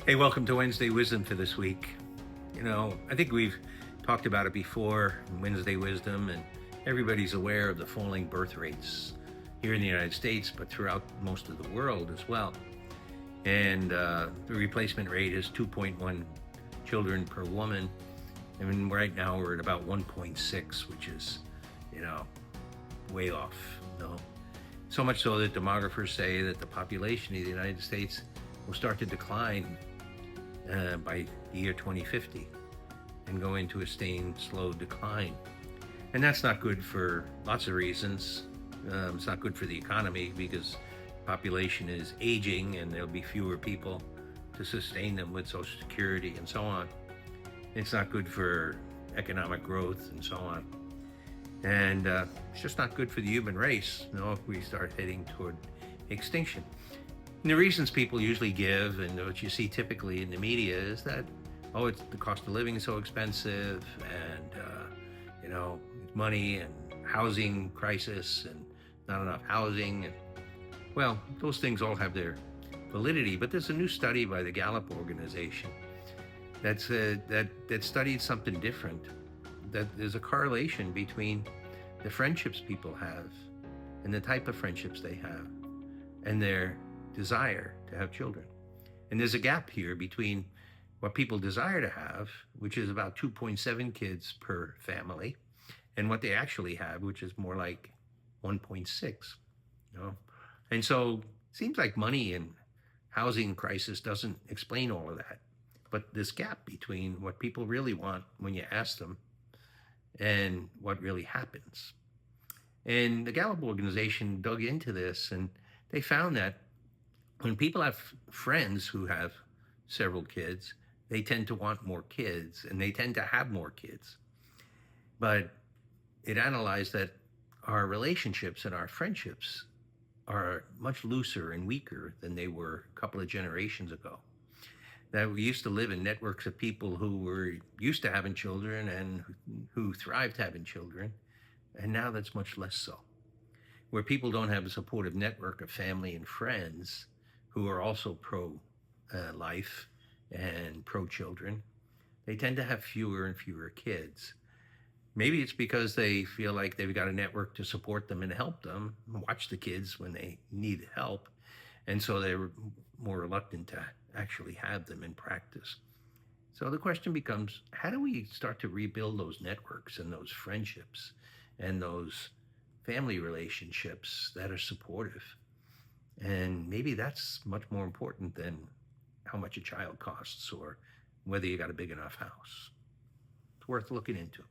Hey, welcome to Wednesday Wisdom for this week. I think we've talked about it before, Wednesday Wisdom, and everybody's aware of the falling birth rates here in the United States, but throughout most of the world as well. And the replacement rate is 2.1 children per woman. I mean, right now we're at about 1.6, which is, you know, way off. So much so that demographers say that the population of the United States will start to decline by the year 2050 and go into a sustained slow decline. And that's not good for lots of reasons. It's not good for the economy because population is aging and there'll be fewer people to sustain them with Social Security and so on. It's not good for economic growth and so on. And it's just not good for the human race, if we start heading toward extinction. And the reasons people usually give, and what you see typically in the media, is that, it's the cost of living is so expensive, and money and housing crisis, and not enough housing. And well, those things all have their validity. But there's a new study by the Gallup organization that studied something different. That there's a correlation between the friendships people have and the type of friendships they have and their desire to have children. And there's a gap here between what people desire to have, which is about 2.7 kids per family, and what they actually have, which is more like 1.6. And so it seems like money and housing crisis doesn't explain all of that. But this gap between what people really want when you ask them and what really happens. And the Gallup organization dug into this, and they found that when people have friends who have several kids, they tend to want more kids and they tend to have more kids. But it analyzed that our relationships and our friendships are much looser and weaker than they were a couple of generations ago. That we used to live in networks of people who were used to having children and who thrived having children. And now that's much less so. Where people don't have a supportive network of family and friends who are also pro-life and pro-children, they tend to have fewer and fewer kids. Maybe it's because they feel like they've got a network to support them and help them, watch the kids when they need help. And so they're more reluctant to actually have them in practice. So the question becomes, how do we start to rebuild those networks and those friendships and those family relationships that are supportive? And maybe that's much more important than how much a child costs or whether you got a big enough house. It's worth looking into.